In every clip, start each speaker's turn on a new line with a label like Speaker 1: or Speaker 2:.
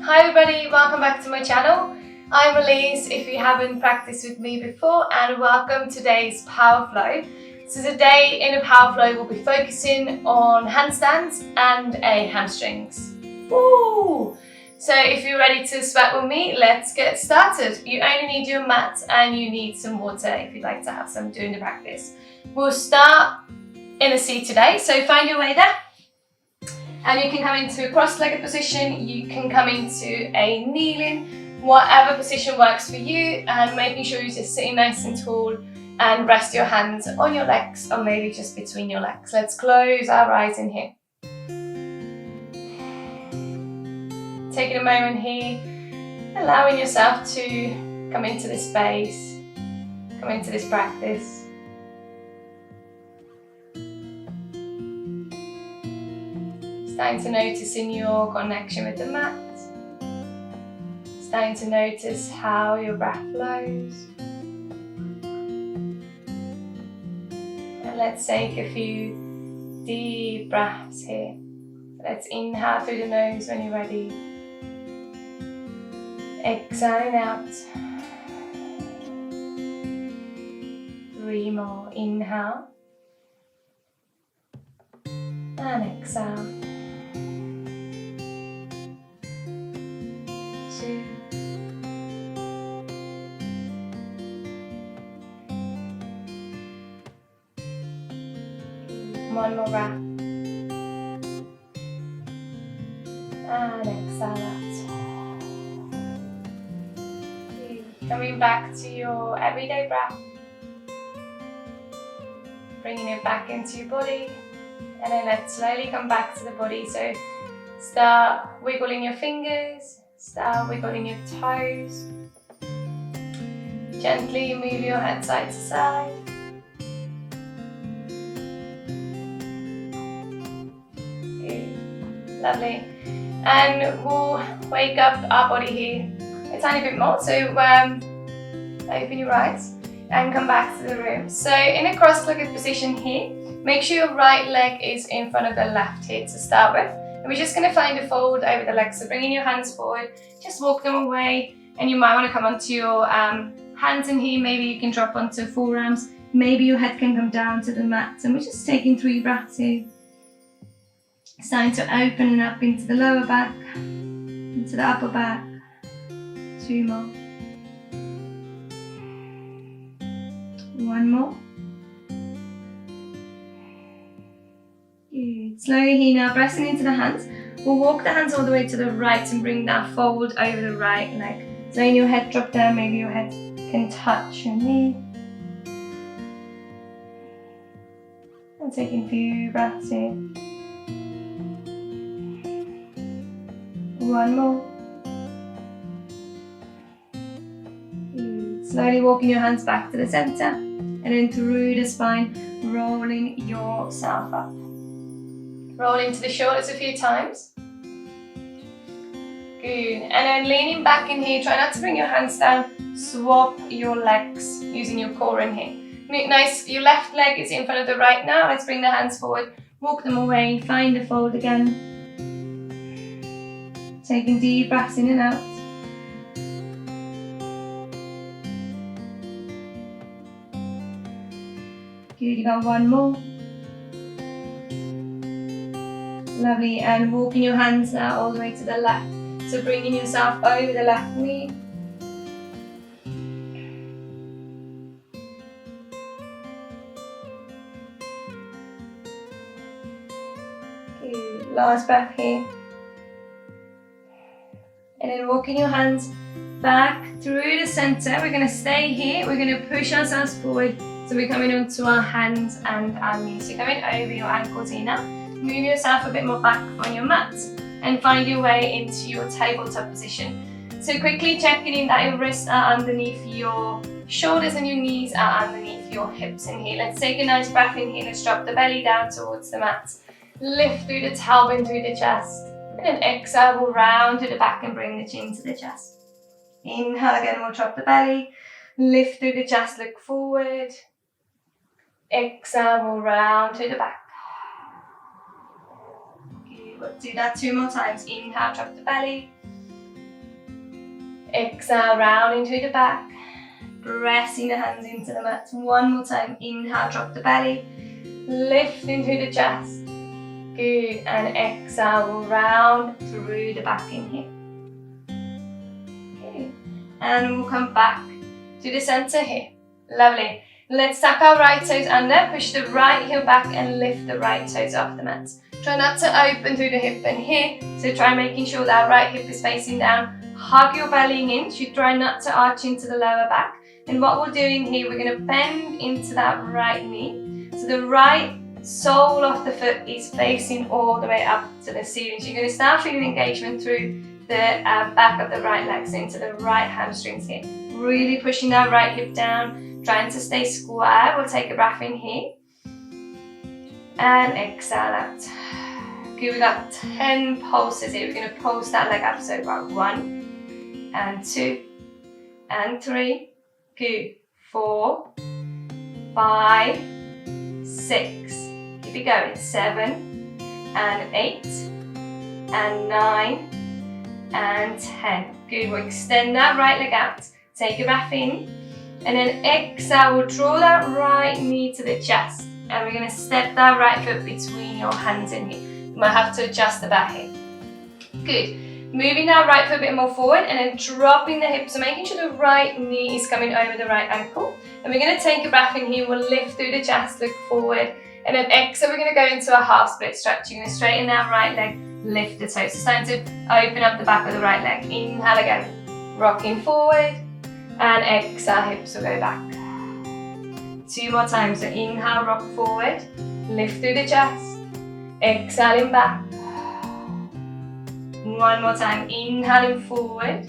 Speaker 1: Hi everybody, welcome back to my channel. I'm Elise if you haven't practiced with me before, and welcome to today's power flow. So today in a power flow we'll be focusing on handstands and hamstrings. Woo! So if you're ready to sweat with me, let's get started. You only need your mat and you need some water if you'd like to have some during the practice. We'll start in a seat today, so find your way there. And you can come into a cross-legged position, you can come into a kneeling, whatever position works for you, and making sure you're just sitting nice and tall and rest your hands on your legs or maybe just between your legs. Let's close our eyes in here. Taking a moment here, allowing yourself to come into this space, come into this practice. Starting to notice in your connection with the mat. Starting to notice how your breath flows. And let's take a few deep breaths here. Let's inhale through the nose when you're ready. Exhaling out. 3 more. Inhale. And exhale. 2. 1 more breath. And exhale out. 2. Coming back to your everyday breath. Bringing it back into your body. And then let's slowly come back to the body. So start wiggling your fingers. Start wiggling your toes. Gently move your head side to side. Good. Lovely. And we'll wake up our body here a tiny bit more. So open your eyes and come back to the room. So in a cross-legged position here, make sure your right leg is in front of the left here to start with. And we're just going to find a fold over the legs. So bringing your hands forward, just walk them away. And you might want to come onto your hands in here. Maybe you can drop onto forearms. Maybe your head can come down to the mat. And we're just taking 3 breaths here. Starting to open up into the lower back, into the upper back. 2 more. 1 more. Good. Slowly here now, pressing into the hands. We'll walk the hands all the way to the right and bring that forward over the right leg. So letting your head drop down, maybe your head can touch your knee. And taking a few breaths here. 1 more. Good. Slowly walking your hands back to the center and then through the spine, rolling yourself up. Roll into the shoulders a few times. Good. And then leaning back in here, try not to bring your hands down. Swap your legs using your core in here. Nice, your left leg is in front of the right now. Let's bring the hands forward, walk them away, find the fold again. Taking deep breaths in and out. Good, you got 1 more. Lovely, and walking your hands now all the way to the left. So bringing yourself over the left knee. Good, last breath here. And then walking your hands back through the center. We're going to stay here. We're going to push ourselves forward. So we're coming onto our hands and our knees. So coming over your ankles here now. Move yourself a bit more back on your mat and find your way into your tabletop position. So quickly checking in that your wrists are underneath your shoulders and your knees are underneath your hips in here. Let's take a nice breath in here. Let's drop the belly down towards the mat. Lift through the tailbone through the chest. And then exhale, we'll round to the back and bring the chin to the chest. Inhale again, we'll drop the belly. Lift through the chest, look forward. Exhale, we'll round to the back. Good. Do that 2 more times. Inhale, drop the belly. Exhale, round into the back. Pressing the hands into the mat. One more time. Inhale, drop the belly. Lift into the chest. Good. And exhale, round through the back in here. Good. And we'll come back to the center here. Lovely. Let's tuck our right toes under. Push the right heel back and lift the right toes off the mat. Try not to open through the hip bend here. So try making sure that right hip is facing down. Hug your belly in. So you try not to arch into the lower back. And what we'll do in here, we're going to bend into that right knee. So the right sole of the foot is facing all the way up to the ceiling. So you're going to start feeling engagement through the back of the right legs into the right hamstrings here. Really pushing that right hip down, trying to stay square. We'll take a breath in here. And exhale out. Okay, we got 10 pulses here. We're going to pulse that leg up. So about 1 and 2 and 3. Good. 4, 5, 6. Keep it going. 7 and 8 and 9 and 10. Good. We'll extend that right leg out. Take a breath in. And then exhale. We'll draw that right knee to the chest. And we're going to step that right foot between your hands in here. You might have to adjust the back here. Good. Moving that right foot a bit more forward and then dropping the hips. So making sure the right knee is coming over the right ankle. And we're going to take a breath in here. We'll lift through the chest, look forward. And then exhale, we're going to go into a half split stretch. You're going to straighten that right leg, lift the toes. So it's time to open up the back of the right leg. Inhale again. Rocking forward. And exhale, hips will go back. 2 more times. So inhale, rock forward. Lift through the chest. Exhaling back. 1 more time, inhaling forward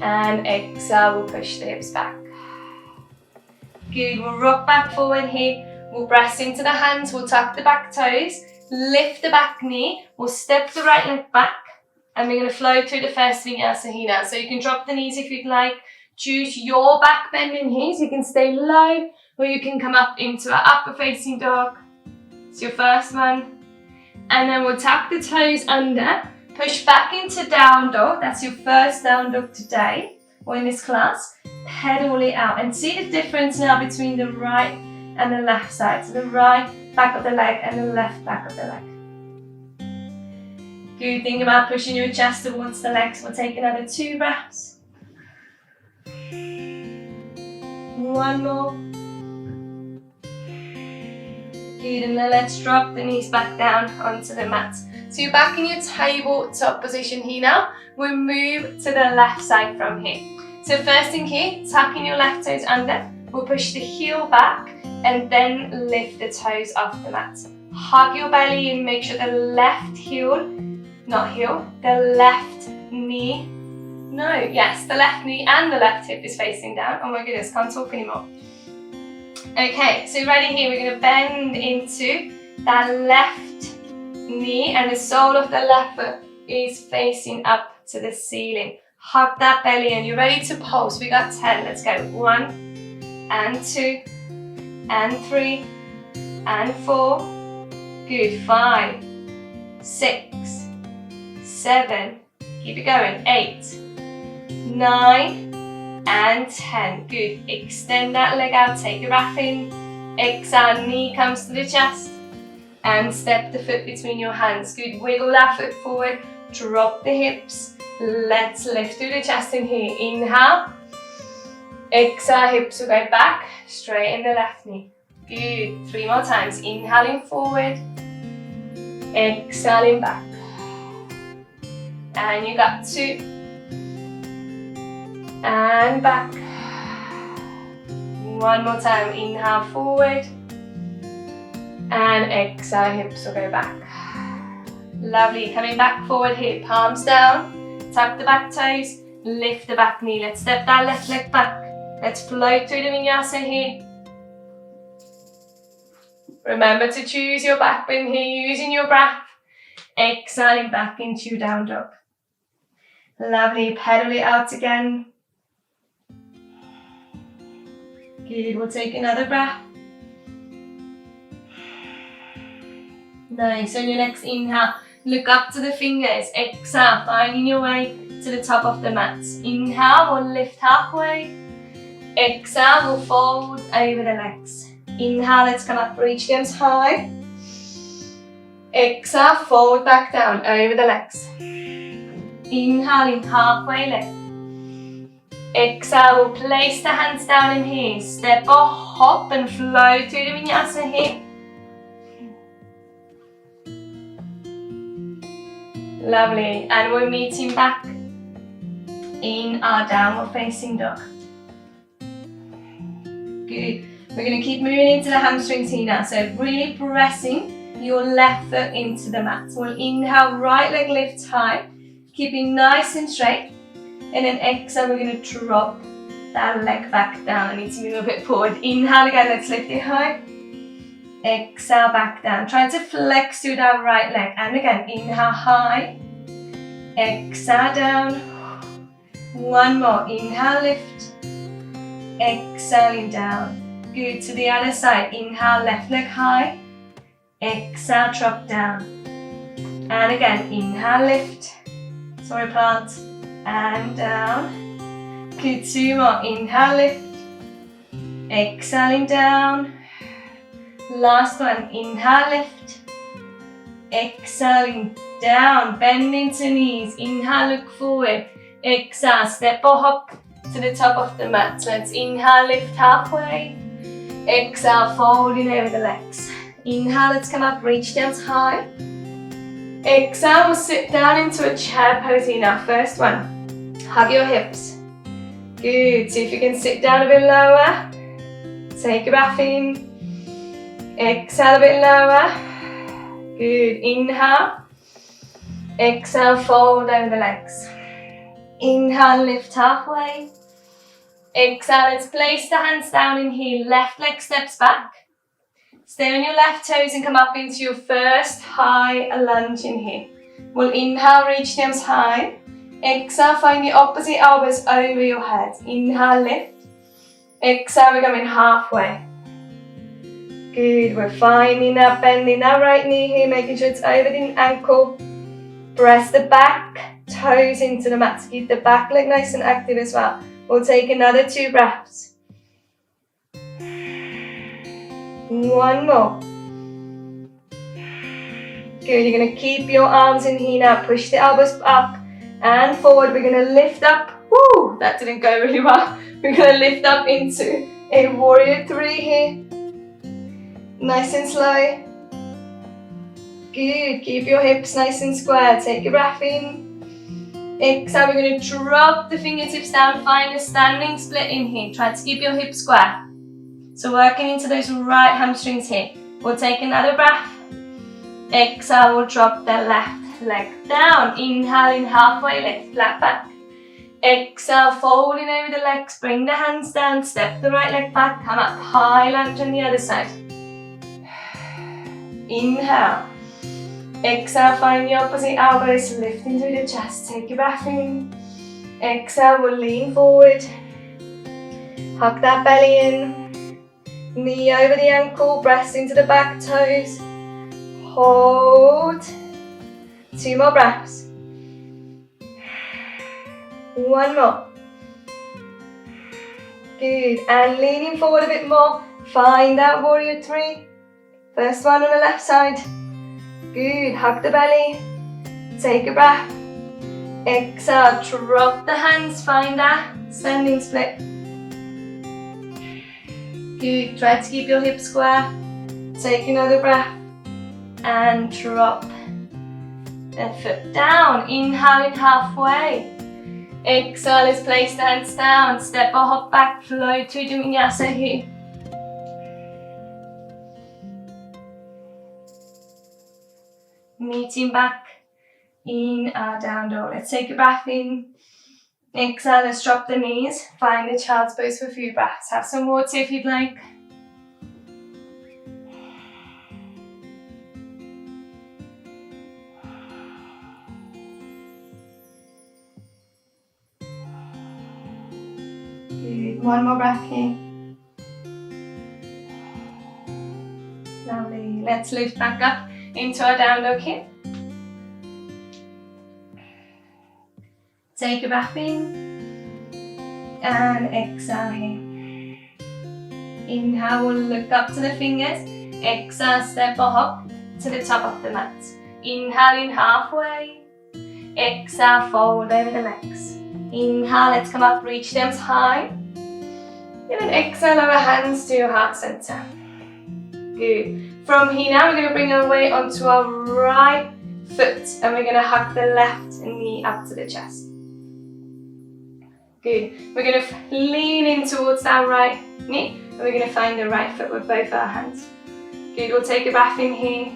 Speaker 1: and exhale, we'll push the hips back. Good, we'll rock back forward here, we'll press into the hands, we'll tuck the back toes, lift the back knee, we'll step the right leg back and we're going to flow through the first vinyasa here now. So you can drop the knees if you'd like, choose your back bend in here so you can stay low or you can come up into an upper facing dog. It's your first one. And then we'll tuck the toes under, push back into down dog. That's your first down dog today or in this class. Pedal it out and see the difference now between the right and the left side. So the right back of the leg and the left back of the leg. Good, think about pushing your chest towards the legs. We'll take another 2 breaths. 1 more. Good, and then let's drop the knees back down onto the mat. So you're back in your tabletop position here now. We'll move to the left side from here. So first thing here, tucking your left toes under. We'll push the heel back and then lift the toes off the mat. Hug your belly and make sure the left the left knee, the left knee and the left hip is facing down. Oh my goodness, can't talk anymore. Okay, so ready here, we're going to bend into that left knee and the sole of the left foot is facing up to the ceiling. Hug that belly and you're ready to pulse. We got 10, let's go. 1 and 2 and 3 and 4. Good, 5, 6, 7, keep it going, 8, 9, and 10. Good. Extend that leg out, take a breath in. Exhale, knee comes to the chest. And step the foot between your hands. Good. Wiggle that foot forward. Drop the hips. Let's lift through the chest in here. Inhale. Exhale, hips will go back. Straighten the left knee. Good. 3 more times. Inhaling forward. Exhaling back. And you got 2. And back. 1 more time, inhale forward. And exhale, hips will go back. Lovely, coming back forward here, palms down. Tuck the back toes, lift the back knee. Let's step that left leg back. Let's float through the vinyasa here. Remember to choose your back bend here, using your breath. Exhaling back into your down dog. Lovely, pedal it out again. Good, we'll take another breath. Nice, on your next inhale, look up to the fingers. Exhale, finding your way to the top of the mat. Inhale, we'll lift halfway. Exhale, we'll fold over the legs. Inhale, let's come up, reach the arms high. Exhale, fold back down over the legs. Inhale in halfway lift. Exhale, we'll place the hands down in here. Step or hop and flow through the vinyasa here. Lovely. And we're meeting back in our downward facing dog. Good. We're going to keep moving into the hamstrings here now. So really pressing your left foot into the mat. So we'll inhale, right leg lifts high, keeping nice and straight. And then exhale, we're going to drop that leg back down. I need to move a bit forward. Inhale again, let's lift it high. Exhale, back down. Trying to flex through that right leg. And again, inhale high. Exhale down. One more. Inhale, lift. Exhaling down. Good. To the other side. Inhale, left leg high. Exhale, drop down. And again, inhale, lift. Sorry, plant. And down. Good. Two more. Inhale, lift. Exhaling down. Last one. Inhale, lift. Exhaling down. Bend into knees. Inhale, look forward. Exhale, step or hop to the top of the mat. So let's inhale, lift halfway. Exhale, folding over the legs. Inhale, let's come up, reach the arms high. Exhale, we'll sit down into a chair pose here now. First one, hug your hips. Good, see if you can sit down a bit lower. Take a breath in. Exhale a bit lower. Good, inhale. Exhale, fold over the legs. Inhale, lift halfway. Exhale, let's place the hands down in here. Left leg steps back. Stay on your left toes and come up into your first high lunge in here. We'll inhale, reach the arms high. Exhale, find the opposite elbows over your head. Inhale, lift. Exhale, we're going halfway. Good, we're finding that bend in that right knee here, making sure it's over the ankle. Press the back toes into the mat to keep the back leg nice and active as well. We'll take another 2 breaths. One more. Good, you're going to keep your arms in here now. Push the elbows up and forward. We're going to lift up. Woo, that didn't go really well. We're going to lift up into a warrior 3 here. Nice and slow. Good, keep your hips nice and square. Take a breath in. Exhale, we're going to drop the fingertips down. Find a standing split in here. Try to keep your hips square. So working into those right hamstrings here. We'll take another breath. Exhale, we'll drop the left leg down. Inhaling, halfway lift, flat back. Exhale, folding over the legs. Bring the hands down. Step the right leg back. Come up, high lunge on the other side. Inhale. Exhale, find the opposite elbows, lifting through the chest. Take a breath in. Exhale, we'll lean forward. Hug that belly in. Knee over the ankle, press into the back toes. Hold. 2 more breaths. One more. Good, and leaning forward a bit more. Find that warrior 3. First one on the left side. Good, hug the belly, take a breath. Exhale, drop the hands, find that standing split. Good, try to keep your hips square. Take another breath and drop the foot down. Inhaling halfway. Exhale, let's place the hands down. Step or hop back, flow to the vinyasa here. Meeting back in our down dog. Let's take a breath in. Exhale, let's drop the knees. Find the child's pose for a few breaths. Have some water if you'd like. Good. One more breath here. Lovely. Let's lift back up into our down dog here. Take a breath in and exhale here. Inhale, we'll look up to the fingers. Exhale, step or hop to the top of the mat. Inhale in halfway. Exhale, fold over the legs. Inhale, let's come up, reach them high. And then exhale, our hands to your heart center. Good. From here now, we're going to bring our weight onto our right foot and we're going to hug the left knee up to the chest. Good. We're going to lean in towards our right knee and we're going to find the right foot with both our hands. Good. We'll take a breath in here.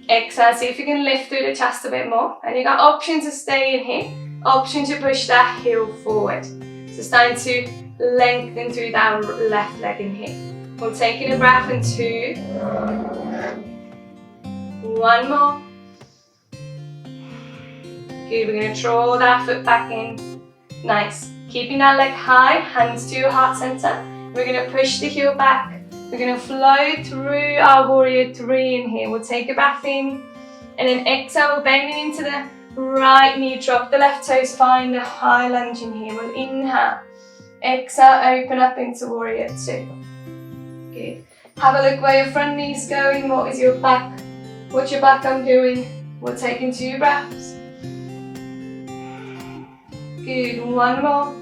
Speaker 1: Exhale. See if you can lift through the chest a bit more. And you've got option to stay in here, option to push that heel forward. So it's time to lengthen through that left leg in here. We'll take in a breath in 2. 1 more. Good. We're going to draw that foot back in. Nice. Keeping that leg high, hands to your heart center. We're going to push the heel back. We're going to flow through our warrior 3 in here. We'll take a breath in and then exhale, bending into the right knee, drop the left toes, find a high lunge in here. We'll inhale, exhale, open up into warrior 2. Good. Have a look where your front knee's going. What is your back? What's your back arm doing? We'll take in 2 breaths. Good. 1 more.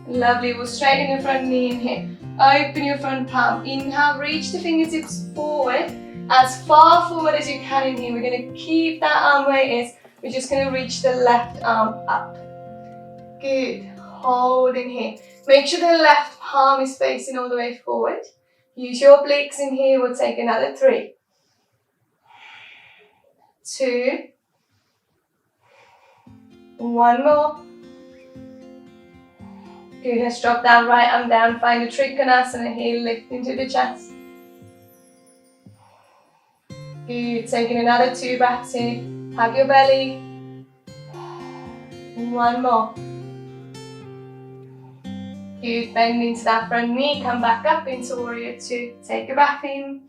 Speaker 1: Lovely. We'll straighten your front knee in here. Open your front palm. Inhale, reach the fingertips forward, as far forward as you can in here. We're going to keep that arm where it is. We're just going to reach the left arm up. Good. Hold in here. Make sure the left palm is facing all the way forward. Use your obliques in here. We'll take another 3. 2. 1 more. Good, let's drop that right arm down, find a Trikonasana here, lift into the chest. Good, taking another 2 breaths here, hug your belly. 1 more. Good, bend into that front knee, come back up into warrior 2. Take a breath in.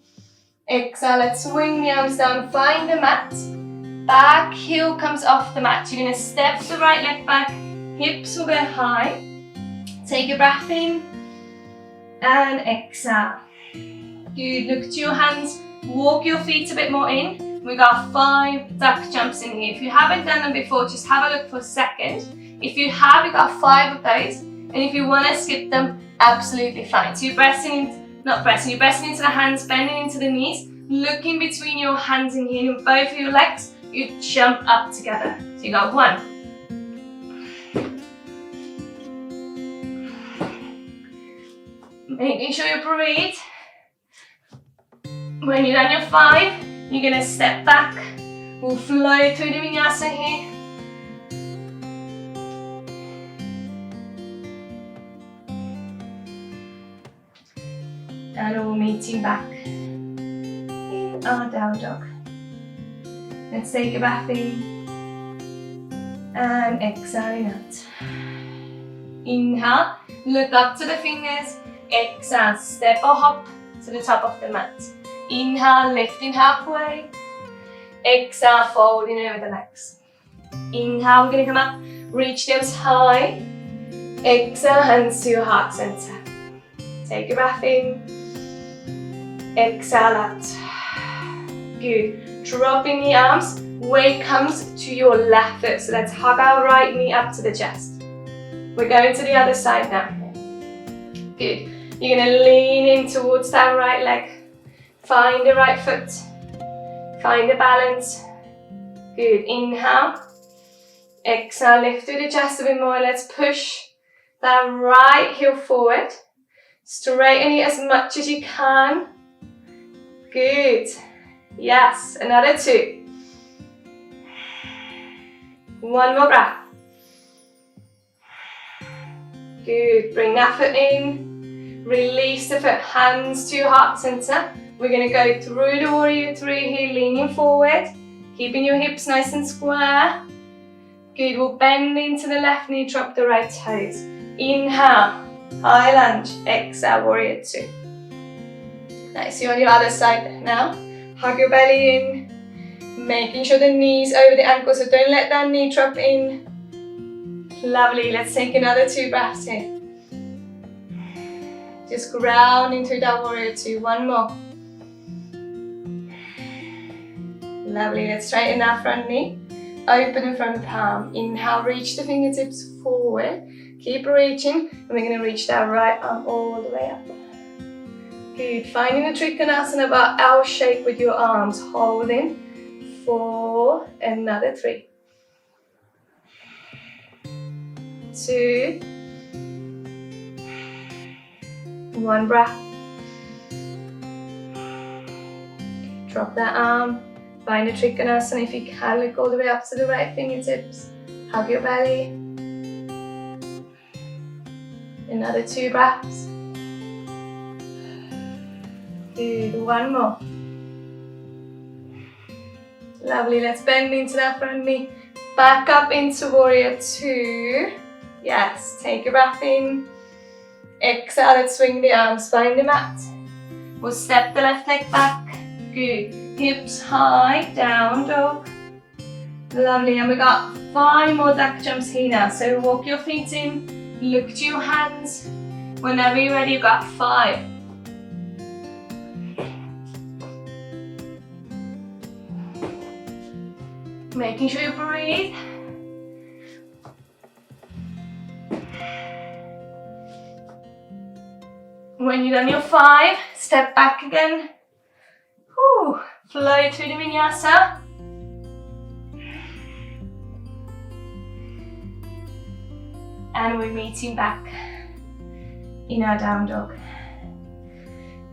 Speaker 1: Exhale, let's swing the arms down, find the mat. Back heel comes off the mat. You're going to step the right leg back, hips will go high. Take a breath in and exhale. Good, look to your hands, walk your feet a bit more in. We got 5 duck jumps in here. If you haven't done them before, just have a look for a second. If you have, we got 5 of those. And if you want to skip them, absolutely fine. So you're you're pressing into the hands, bending into the knees, looking between your hands in here, and both of your legs, you jump up together. So you got 1. Making sure you breathe. When you're done your 5, you're going to step back. We'll flow through the vinyasa here. And all meeting back in our down dog. Let's take a breath in and exhaling out. Inhale, look up to the fingers. Exhale, step or hop to the top of the mat. Inhale, lifting halfway. Exhale, folding over the legs. Inhale, we're going to come up, reach those high. Exhale, hands to your heart center. Take a breath in. Exhale out. Good. Dropping the arms, weight comes to your left foot. So let's hug our right knee up to the chest. We're going to the other side now. Good. You're going to lean in towards that right leg. Find the right foot. Find the balance. Good. Inhale. Exhale. Lift through the chest a bit more. Let's push that right heel forward. Straighten it as much as you can. Good. Yes. Another 2. 1 more breath. Good. Bring that foot in. Release the foot, hands to your heart center. We're going to go through the warrior 3 here, leaning forward, keeping your hips nice and square. Good, we'll bend into the left knee, drop the right toes. Inhale, high lunge, exhale, warrior 2. Nice, you're on your other side now. Hug your belly in. Making sure the knees over the ankles, so don't let that knee drop in. Lovely, let's take another 2 breaths here. Just ground into that warrior 2, one more. Lovely, let's straighten that front knee. Open the front palm. Inhale, reach the fingertips forward. Keep reaching, and we're going to reach that right arm all the way up. Good, finding the Trikonasana, about L shape with your arms, holding for another 3, 2, 1 breath. Drop that arm, find the Trikonasana. If you can, look all the way up to the right fingertips. Hug your belly. Another 2 breaths. Good, one more. Lovely, let's bend into that front knee. Back up into warrior 2. Yes, take a breath in. Exhale, let's swing the arms, find the mat. We'll step the left leg back. Good, hips high, down dog. Lovely, and we got 5 more duck jumps here now. So walk your feet in, look to your hands. Whenever you're ready, you've got 5. Making sure you breathe. When you've done your 5, step back again. Whew. Flow through the vinyasa. And we're meeting back in our down dog.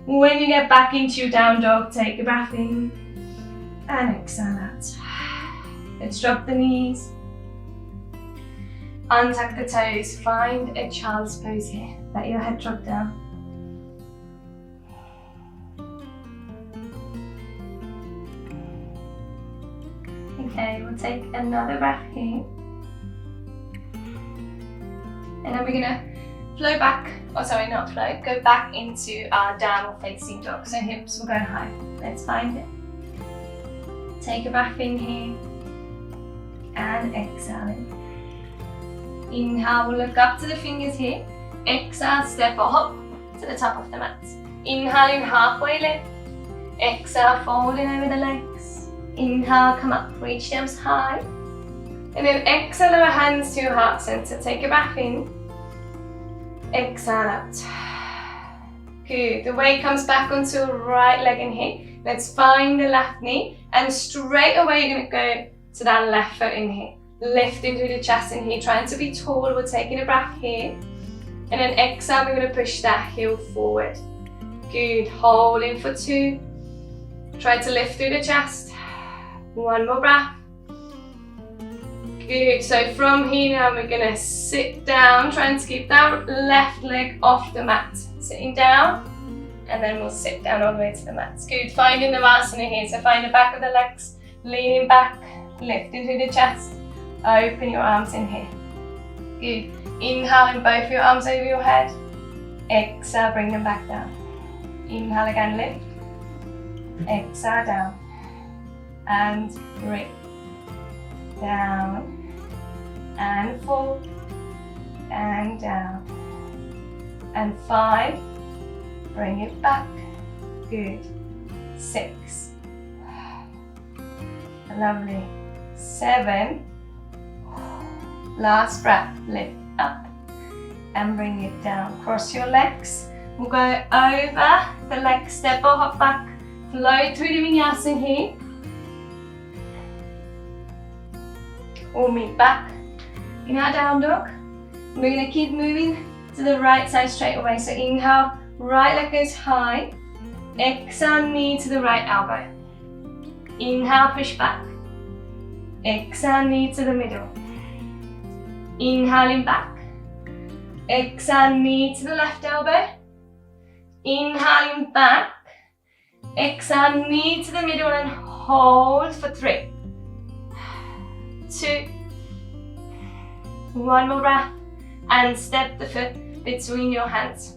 Speaker 1: When you get back into your down dog, take a breath in and exhale out. Let's drop the knees. Untuck the toes. Find a child's pose here. Let your head drop down. Okay, we'll take another breath here. And then we're gonna flow back, oh sorry, not flow, go back into our downward facing dog. So hips will go high. Let's find it. Take a breath in here. And exhaling. Inhale, we'll look up to the fingers here. Exhale, step or hop to the top of the mat. Inhaling, halfway lift. Exhale, folding over the legs. Inhale, come up, reach the arms high. And then exhale, our hands to your heart center. Take a breath in. Exhale out. Good, the weight comes back onto the right leg in here. Let's find the left knee. And straight away, you're gonna go to that left foot in here. Lifting through the chest in here, trying to be tall. We're taking a breath here. And then exhale, we're going to push that heel forward. Good, holding for 2. Try to lift through the chest. 1 more breath. Good, so from here now, we're going to sit down, trying to keep that left leg off the mat. Sitting down, and then we'll sit down all the way to the mat. Good, finding the Navasana here. So find the back of the legs, leaning back. Lifting through the chest, open your arms in here. Good. Inhaling both your arms over your head. Exhale, bring them back down. Inhale again, lift. Exhale, down. And 3. Down. And 4. And down. And 5. Bring it back. Good. 6. Lovely. 7. Last breath, lift up and bring it down. Cross your legs. We'll go over the leg, step or hop back. Flow through the vinyasa here. We'll meet back in our down dog. We're going to keep moving to the right side straight away. So inhale, right leg goes high. Exhale, knee to the right elbow. Inhale, push back. Exhale, knee to the middle. Inhaling back. Exhale, knee to the left elbow. Inhaling back. Exhale, knee to the middle and hold for 3, 2, 1 more breath. And step the foot between your hands.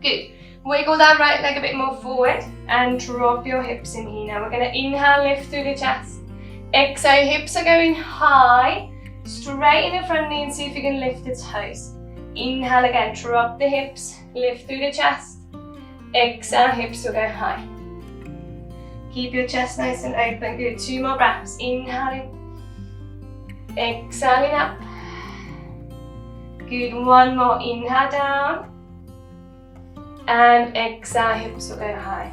Speaker 1: Good. Wiggle that right leg a bit more forward and drop your hips in here. Now we're going to inhale, lift through the chest. Exhale, hips are going high. Straighten the front knee and see if you can lift the toes. Inhale again, drop the hips, lift through the chest. Exhale, hips will go high. Keep your chest nice and open. Good. 2 more breaths. Inhaling. Exhaling up. Good. 1 more. Inhale down. And exhale, hips will go high.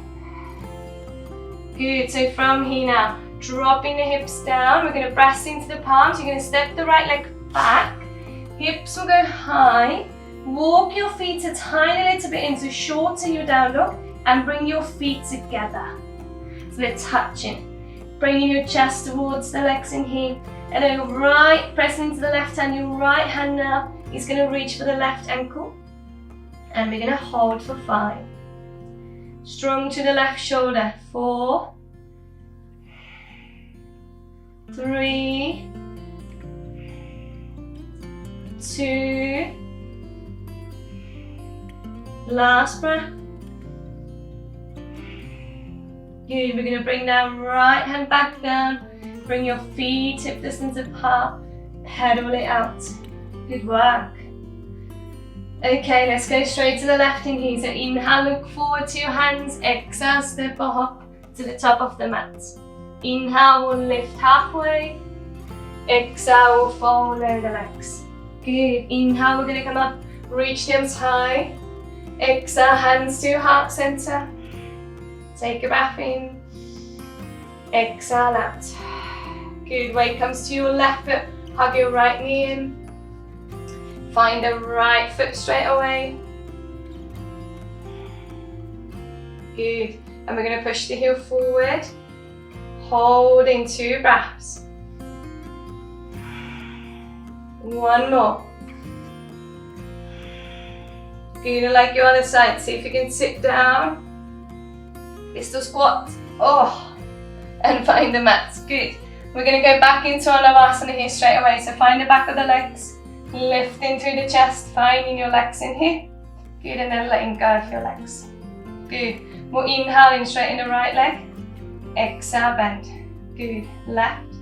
Speaker 1: Good. So from here now, dropping the hips down. We're going to press into the palms. You're going to step the right leg back. Hips will go high. Walk your feet a tiny little bit into shorten your down dog and bring your feet together. So they're touching. Bringing your chest towards the legs in here. And then your right, pressing into the left hand. Your right hand now is going to reach for the left ankle. And we're going to hold for 5. Strong to the left shoulder. 4, 3, 2. Last breath. Good. We're going to bring that right hand back down. Bring your feet hip distance apart. Pedal it out. Good work. Okay, let's go straight to the left in here. So inhale, look forward to your hands. Exhale, step or hop to the top of the mat. Inhale, we'll lift halfway. Exhale, we'll fold over the legs. Good. Inhale, we're going to come up. Reach the arms high. Exhale, hands to your heart center. Take a breath in. Exhale out. Good. Weight comes to your left foot. Hug your right knee in. Find the right foot straight away. Good. And we're going to push the heel forward. Holding 2 breaths. 1 more. Good. And like your other side, see if you can sit down. Pistol squat. Oh. And find the mat. Good. We're going to go back into our Navasana here straight away. So find the back of the legs. Lifting through the chest. Finding your legs in here. Good. And then letting go of your legs. Good. We're inhaling, straighten the right leg. Exhale, bend. Good. Left.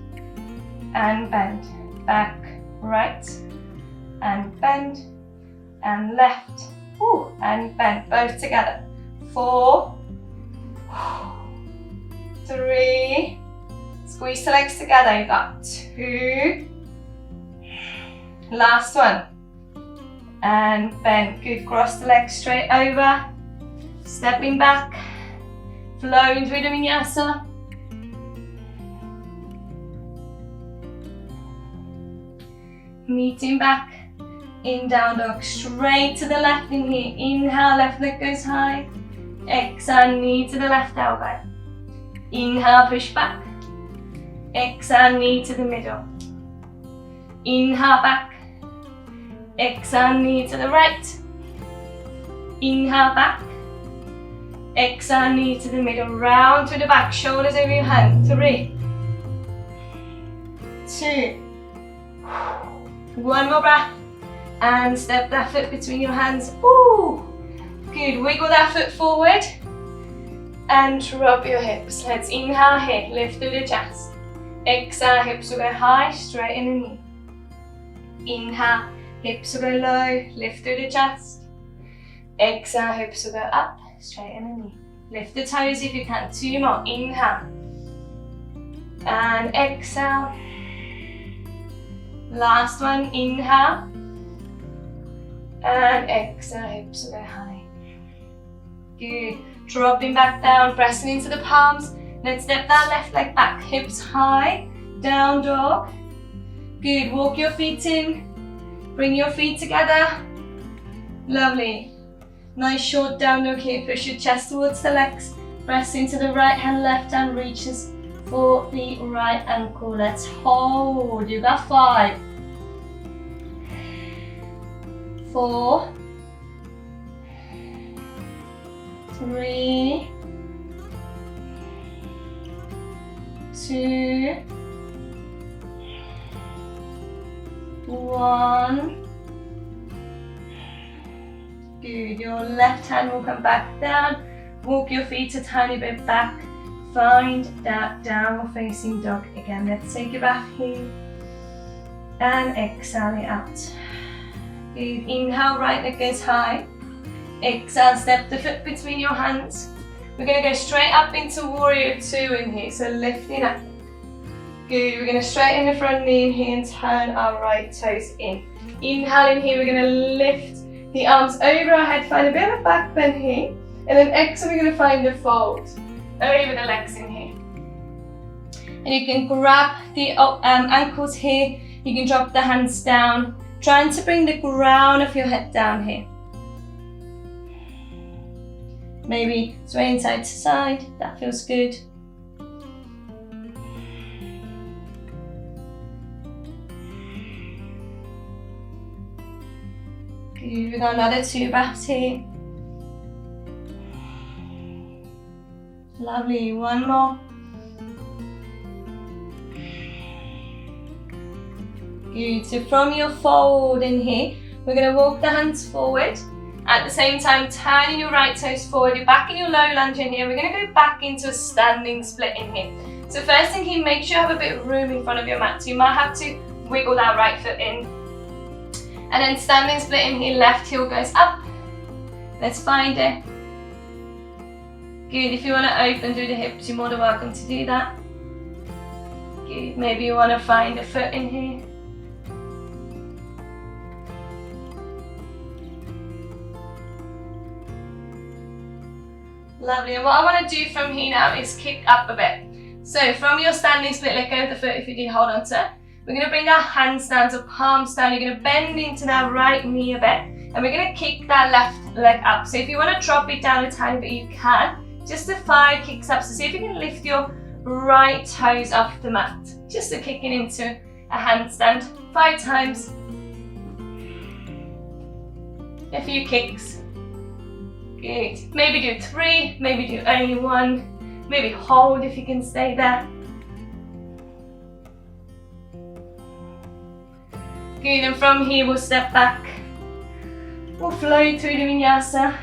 Speaker 1: And bend. Back. Right. And bend. And left. Ooh, and bend. Both together. 4. 3. Squeeze the legs together. You got 2. Last one. And bend. Good. Cross the legs straight over. Stepping back. Flowing through the vinyasa. Meeting back. In down dog. Straight to the left in here. Inhale, left leg goes high. Exhale, knee to the left elbow. Inhale, push back. Exhale, knee to the middle. Inhale, back. Exhale, knee to the right. Inhale, back. Exhale, knee to the middle. Round to the back, shoulders over your hand. 3, 2. 1 more breath. And step that foot between your hands. Ooh. Good. Wiggle that foot forward. And drop your hips. Let's inhale here. Lift through the chest. Exhale, hips will go high, straighten the knee. Inhale, hips will go low, lift through the chest. Exhale, hips will go up, straighten the knee. Lift the toes if you can. 2 more. Inhale. And exhale. Last one. Inhale. And exhale, hips will go high. Good. Dropping back down, pressing into the palms. Let's step that left leg back, hips high, down dog. Good, walk your feet in, bring your feet together. Lovely. Nice short down dog here, push your chest towards the legs. Press into the right hand, left hand reaches for the right ankle. Let's hold, you got 5. 4, 3, 2, 1. Good. Your left hand will come back down. Walk your feet a tiny bit back. Find that downward facing dog again. Let's take a breath here. And exhale it out. Good. Inhale, right leg goes high. Exhale, step the foot between your hands. We're going to go straight up into warrior two in here. So lifting up. Good. We're going to straighten the front knee in here and turn our right toes in. Inhale in here, we're going to lift the arms over our head, find a bit of a back bend here. And then exhale, we're going to find the fold over the legs in here. And you can grab the ankles here. You can drop the hands down, trying to bring the crown of your head down here. Maybe swaying side to side, that feels good. Good, we've got another 2 breaths here. Lovely, one more. Good, so from your fold in here, we're going to walk the hands forward. At the same time, turning your right toes forward, you're back in your low lunge in here. We're going to go back into a standing split in here. So first thing here, make sure you have a bit of room in front of your mat. So you might have to wiggle that right foot in. And then standing split in here, left heel goes up. Let's find it. Good, if you want to open through the hips, you're more than welcome to do that. Good, maybe you want to find a foot in here. Lovely, and what I want to do from here now is kick up a bit. So from your standing split, let go of the foot if you did hold on to it. We're going to bring our handstands or palms down. You're going to bend into that right knee a bit. And we're going to kick that left leg up. So if you want to drop it down a tiny bit, you can. Just the 5 kicks up. So see if you can lift your right toes off the mat. Just to kick it into a handstand. 5 times. A few kicks. Good. Maybe do 3, maybe do only 1. Maybe hold if you can stay there. Good, and from here we'll step back. We'll flow through the vinyasa.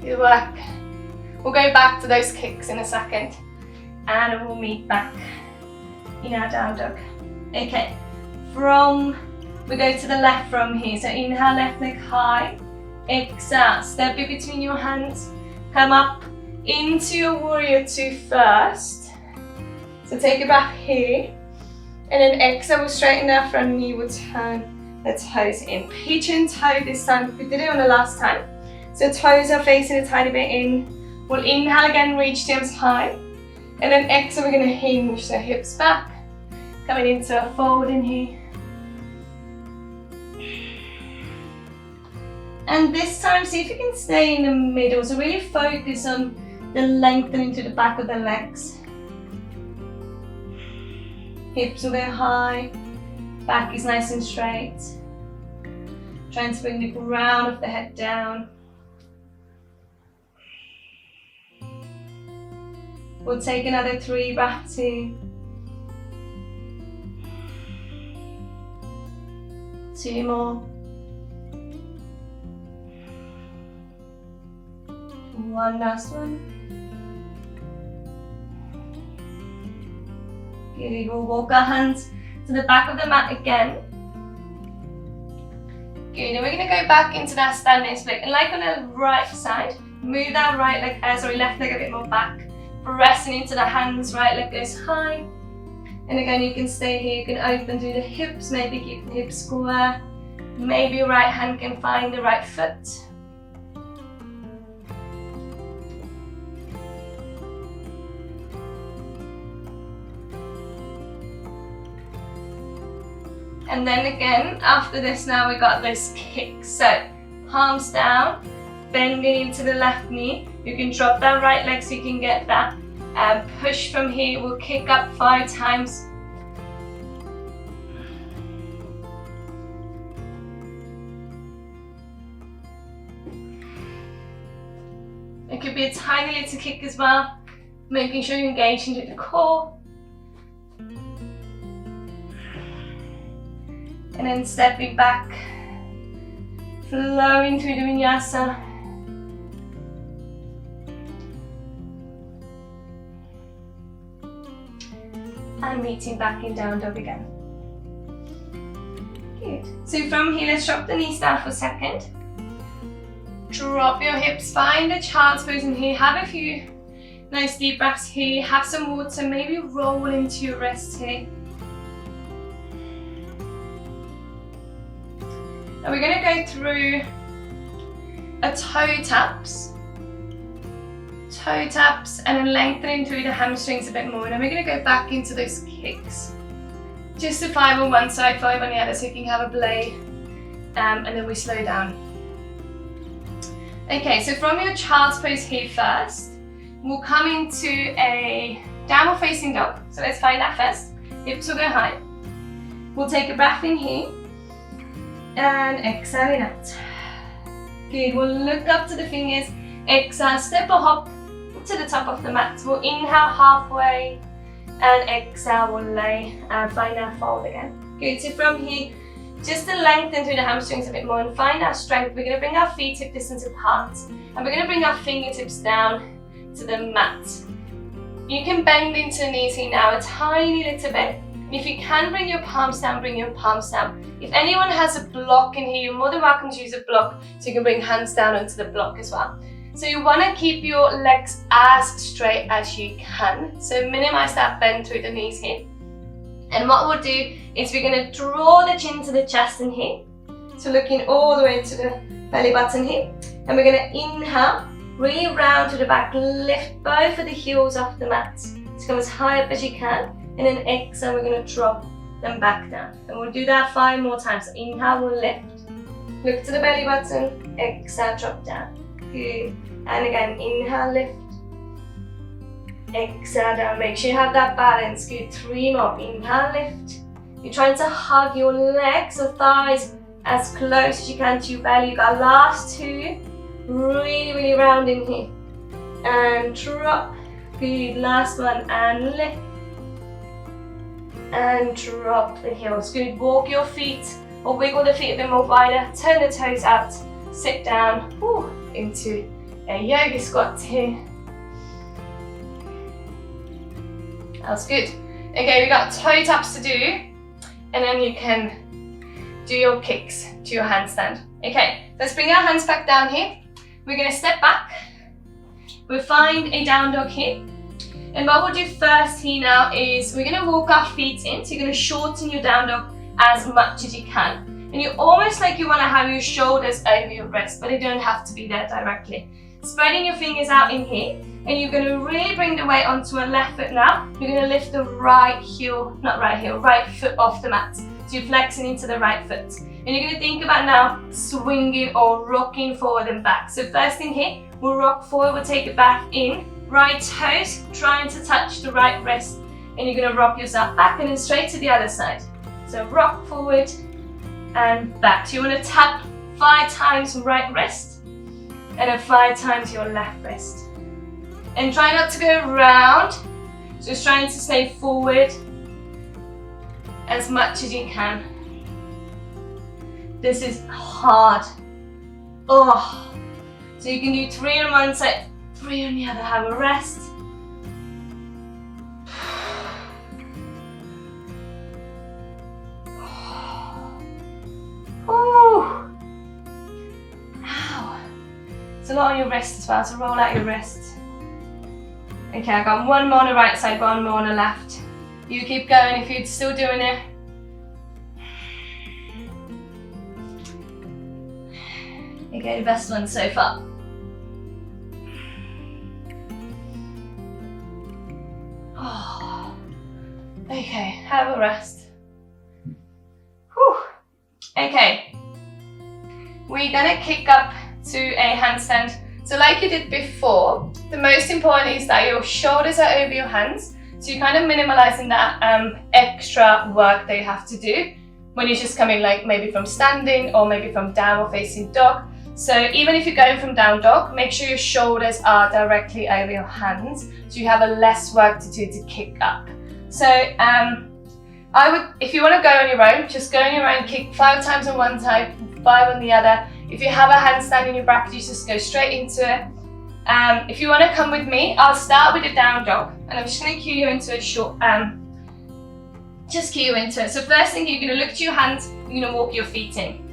Speaker 1: Good work. We'll go back to those kicks in a second. And we'll meet back in our down dog. Okay, we go to the left from here. So inhale, left leg high. Exhale, step it between your hands. Come up into your warrior two first. So take a breath here. And then exhale, we'll straighten our front knee, we'll turn the toes in. Pigeon toe this time, we did it on the last time. So toes are facing a tiny bit in. We'll inhale again, reach the arms high. And then exhale, we're gonna hinge the hips back. Coming into a fold in here. And this time, see if you can stay in the middle. So really focus on the lengthening to the back of the legs. Hips will go high, back is nice and straight. Trying to bring the crown of the head down. We'll take another 3 breaths here. 2 more. 1 last one. Good, we'll walk our hands to the back of the mat again. Good, and we're going to go back into that standing split. And like on the right side, move that left leg a bit more back. Pressing into the hands, right leg goes high. And again, you can stay here, you can open through the hips, maybe keep the hips square. Maybe your right hand can find the right foot. And then again, after this now we got this kick. So, palms down, bending into the left knee. You can drop that right leg so you can get that push from here. We'll kick up 5 times. It could be a tiny little kick as well, making sure you engage into the core. And then stepping back Flowing through the vinyasa. And meeting back in down dog again. Good. So from here, let's drop the knees down for a second. Drop your hips, find a child's pose in here. Have a few nice deep breaths here. Have some water, maybe roll into your wrist here. And we're going to go through a toe taps, and then lengthening through the hamstrings a bit more. And then we're going to go back into those kicks. Just a 5 on one side, 5 on the other, so you can have a belay, and then we slow down. Okay, so from your child's pose here first, we'll come into a downward facing dog. So let's find that first. Hips will go high. We'll take a breath in here and exhaling out. Good, we'll look up to the fingers, exhale, step or hop to the top of the mat. We'll inhale halfway and exhale, we'll lay and find our fold again. Good, so from here, just to lengthen through the hamstrings a bit more and find our strength, we're going to bring our feet hip distance apart and we're going to bring our fingertips down to the mat. You can bend into the knees here now a tiny little bit. And if you can bring your palms down, bring your palms down. If anyone has a block in here, you're more than welcome to use a block, so you can bring hands down onto the block as well. So you want to keep your legs as straight as you can. So minimize that bend through the knees here. And what we'll do is we're going to draw the chin to the chest in here. So looking all the way to the belly button here. And we're going to inhale, really round to the back, lift both of the heels off the mat. So come as high up as you can. And then exhale, we're going to drop them back down. And we'll do that 5 more times. So inhale, we'll lift. Look to the belly button. Exhale, drop down. Good. And again, inhale, lift. Exhale down. Make sure you have that balance. Good. 3 more. Inhale, lift. You're trying to hug your legs or thighs as close as you can to your belly. You got last 2. Really, really round in here. And drop. Good. Last one. And lift. And drop the heels. Good. Walk your feet or wiggle the feet a bit more wider. Turn the toes out. Sit down. Whew, into a yoga squat here. That's good. Okay, we got toe taps to do, and then you can do your kicks to your handstand. Okay, let's bring our hands back down here. We're going to step back. We'll find a down dog here. And what we'll do first here now is we're going to walk our feet in. So you're going to shorten your down dog as much as you can. And you almost like you want to have your shoulders over your wrist, but they don't have to be there directly. Spreading your fingers out in here, and you're going to really bring the weight onto a left foot now. You're going to lift the right foot off the mat. So you're flexing into the right foot. And you're going to think about now swinging or rocking forward and back. So first thing here, we'll rock forward, we'll take it back in. Right toes trying to touch the right wrist, and you're going to rock yourself back and then straight to the other side. So rock forward and back. So you want to tap 5 times right wrist and then 5 times your left wrist. And try not to go round, just trying to stay forward as much as you can. This is hard. Oh, so you can do 3 on one side, 3 on the other. Have a rest. Ooh. Ow. It's a lot on your wrist as well, so roll out your wrist. Okay, I got 1 more on the right side, 1 more on the left. You keep going if you're still doing it. Okay, the best one so far. Oh. Okay, have a rest. Whew. Okay, we're gonna kick up to a handstand. So like you did before, the most important is that your shoulders are over your hands. So you're kind of minimalizing that extra work that you have to do when you're just coming like maybe from standing or maybe from downward facing dog. So even if you're going from down dog, make sure your shoulders are directly over your hands so you have a less work to do to kick up. So I would, if you want to go on your own, just go on your own, kick 5 times on one side, 5 on the other. If you have a handstand in your practice, just go straight into it. If you want to come with me, I'll start with a down dog, and I'm just going to cue you into a short, just cue you into it. So first thing, you're going to look to your hands, you're going to walk your feet in.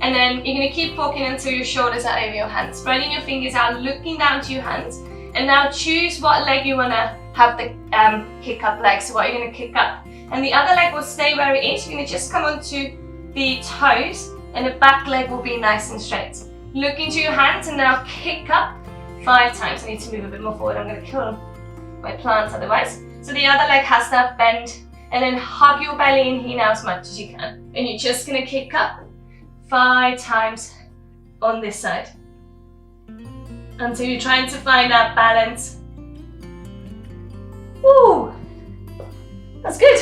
Speaker 1: And then you're going to keep walking until your shoulders are over your hands, spreading your fingers out, looking down to your hands. And now choose what leg you want to have the kick up leg, so what you're going to kick up. And the other leg will stay where it is. You're going to just come onto the toes, and the back leg will be nice and straight. Look into your hands and now kick up 5 times. I need to move a bit more forward. I'm going to kill my plants otherwise. So the other leg has that bend, and then hug your belly in here now as much as you can. And you're just going to kick up 5 times on this side until you're trying to find that balance. Woo! That's good.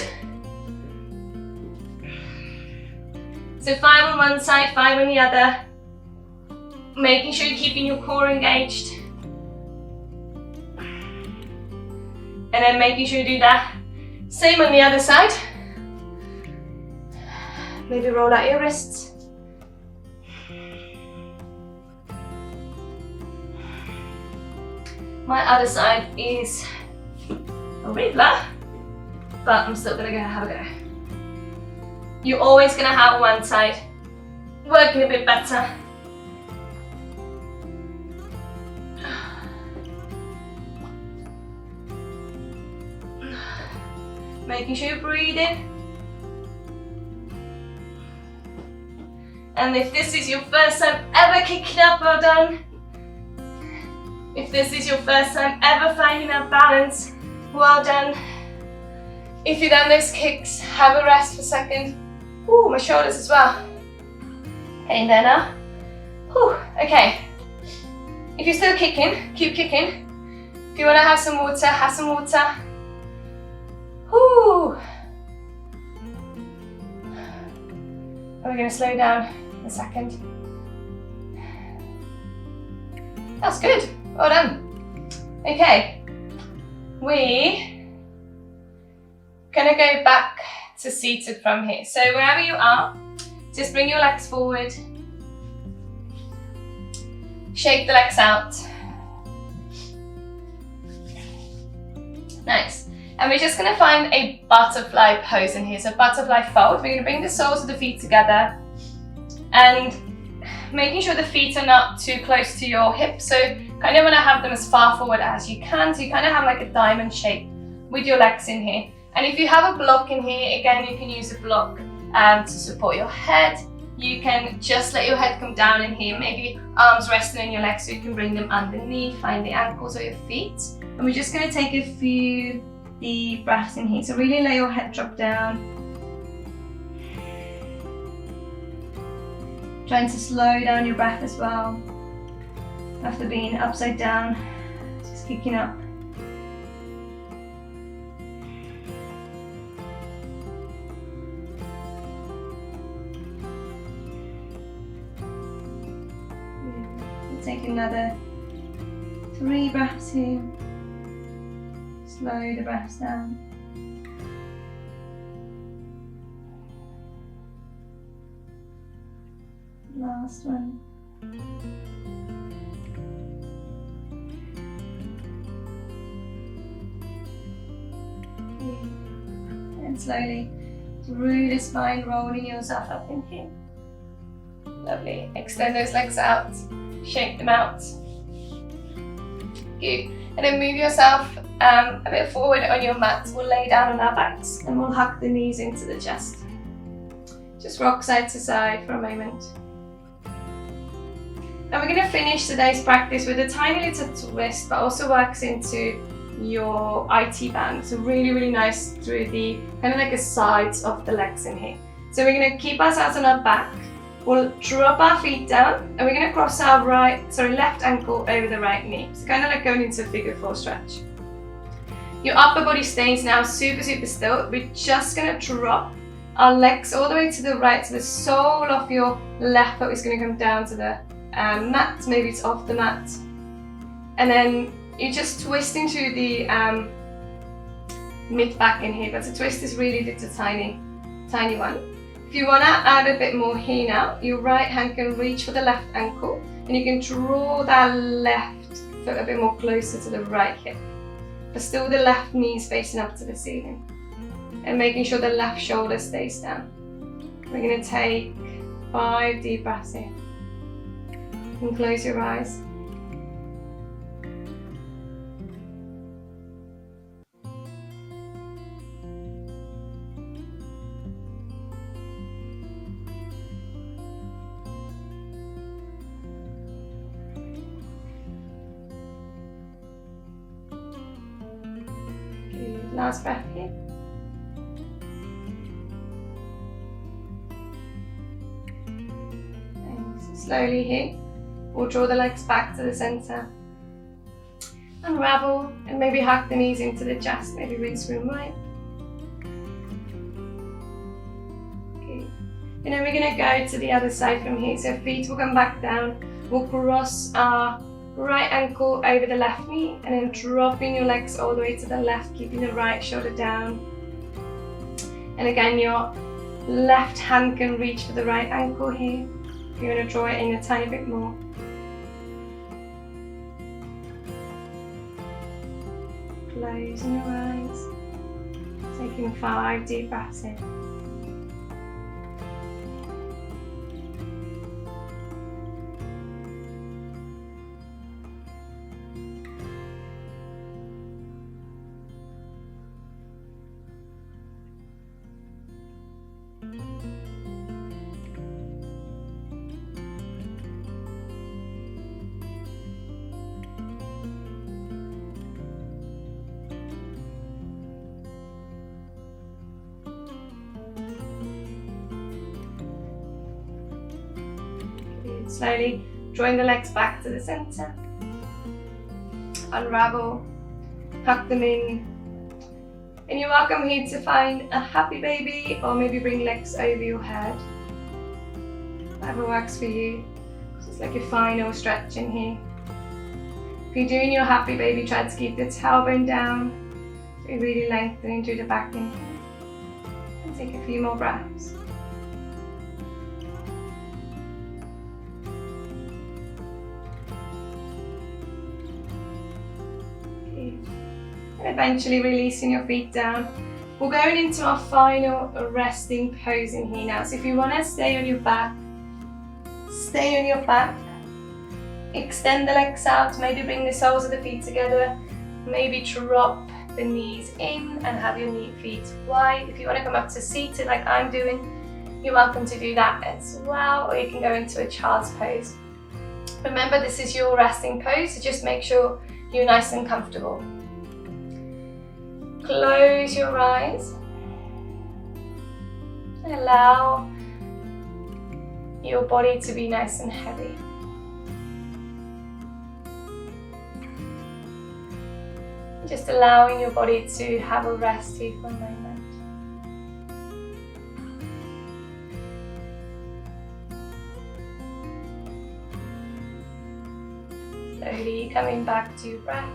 Speaker 1: So 5 on one side, 5 on the other. Making sure you're keeping your core engaged. And then making sure you do that. Same on the other side. Maybe roll out your wrists. My other side is a ribbler, but I'm still gonna go have a go. You're always gonna have one side working a bit better. Making sure you're breathing. And if this is your first time ever kicking up, well done. If this is your first time ever finding that balance, well done. If you've done those kicks, have a rest for a second. Ooh, my shoulders as well. Getting there now. Whew, okay. If you're still kicking, keep kicking. If you want to have some water, have some water. Whew. And we're going to slow down a second. That's good. Well done. Okay. We're going to go back to seated from here. So wherever you are, just bring your legs forward. Shake the legs out. Nice. And we're just going to find a butterfly pose in here. So butterfly fold. We're going to bring the soles of the feet together and making sure the feet are not too close to your hips. So kind of want to have them as far forward as you can. So you kind of have like a diamond shape with your legs in here. And if you have a block in here, again, you can use a block to support your head. You can just let your head come down in here, maybe arms resting on your legs so you can bring them underneath, find the ankles or your feet. And we're just going to take a few deep breaths in here. So really let your head drop down. Trying to slow down your breath as well. After being upside down, just kicking up. Take another 3 breaths here. Slow the breaths down. Last one. And slowly through the spine, rolling yourself up in here. Lovely. Extend those legs out. Shake them out. Good. And then move yourself a bit forward on your mat. We'll lay down on our backs and we'll hug the knees into the chest. Just rock side to side for a moment. And we're going to finish today's practice with a tiny little twist, but also works into your IT band. So really, really nice through the kind of like the sides of the legs in here. So we're going to keep ourselves on our back. We'll drop our feet down and we're going to cross our left ankle over the right knee. So kind of like going into a figure 4 stretch. Your upper body stays now super, super still. We're just going to drop our legs all the way to the right, so the sole of your left foot is going to come down to the mat. Maybe it's off the mat. And then you're just twisting to the mid back in here, but the twist is really just a tiny one. If you want to add a bit more here now, your right hand can reach for the left ankle and you can draw that left foot a bit more closer to the right hip. But still the left knee is facing up to the ceiling. And making sure the left shoulder stays down. We're going to take 5 deep breaths in. And close your eyes. Good. Last breath here. Slowly here, we'll draw the legs back to the center. Unravel and maybe hug the knees into the chest, maybe rinse room right. Okay. And then we're going to go to the other side from here. So feet will come back down. We'll cross our right ankle over the left knee and then dropping your legs all the way to the left, keeping the right shoulder down. And again, your left hand can reach for the right ankle here. If you want to draw it in a tiny bit more. Closing your eyes. Taking 5 deep breaths in. Slowly drawing the legs back to the center. Unravel, tuck them in. And you're welcome here to find a happy baby or maybe bring legs over your head. Whatever works for you. It's like a final stretch in here. If you're doing your happy baby, try to keep the tailbone down. So you're really lengthening through the back in here. And take a few more breaths. And eventually releasing your feet down. We're going into our final resting pose in here now. So if you want to stay on your back, stay on your back. Extend the legs out, maybe bring the soles of the feet together. Maybe drop the knees in and have your feet wide. If you want to come up to seated like I'm doing, you're welcome to do that as well. Or you can go into a child's pose. Remember, this is your resting pose, so just make sure you're nice and comfortable. Close your eyes and allow your body to be nice and heavy. Just allowing your body to have a rest here for a moment. Slowly coming back to your breath.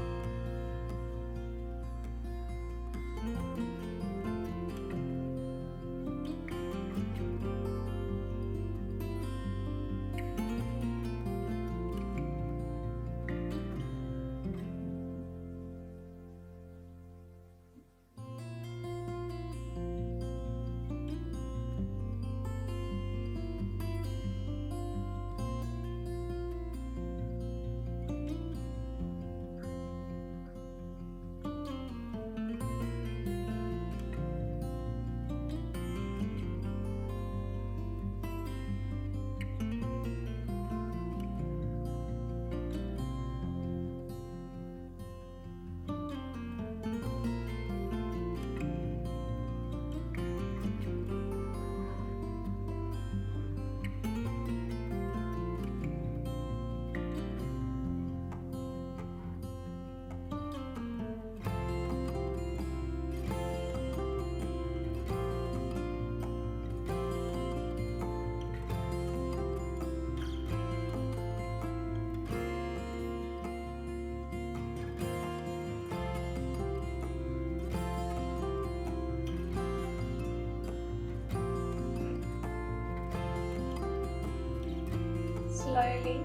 Speaker 1: slowly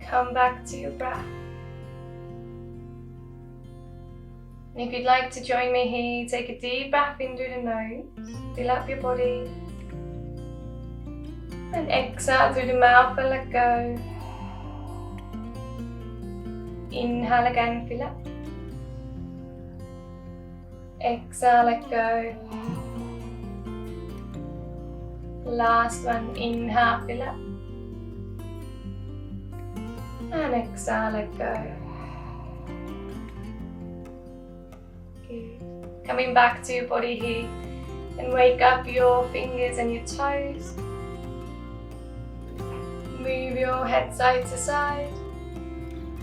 Speaker 1: come back to your breath. And if you'd like to join me here, take a deep breath in through the nose, fill up your body, and exhale through the mouth and let go. Inhale again, fill up. Exhale, let go. Last one, inhale, fill up. And exhale, let go. Good. Coming back to your body here, and wake up your fingers and your toes. Move your head side to side.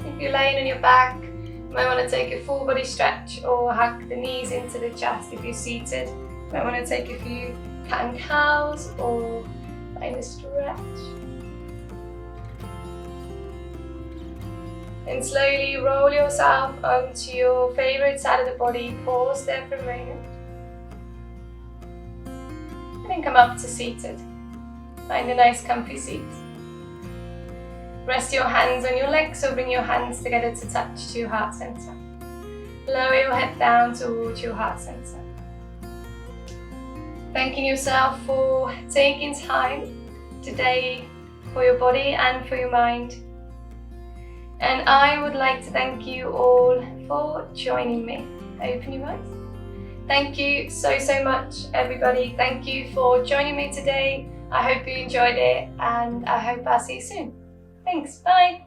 Speaker 1: If you're laying on your back, you might want to take a full body stretch or hug the knees into the chest. If you're seated, you might want to take a few cat and cows or find a stretch. And slowly roll yourself onto your favorite side of the body. Pause there for a moment. And then come up to seated. Find a nice comfy seat. Rest your hands on your legs, so bring your hands together to touch to your heart center. Lower your head down towards your heart center. Thanking yourself for taking time today for your body and for your mind. And I would like to thank you all for joining me. Open your eyes. Thank you so much, everybody. Thank you for joining me today. I hope you enjoyed it, and I hope I'll see you soon. Thanks, bye.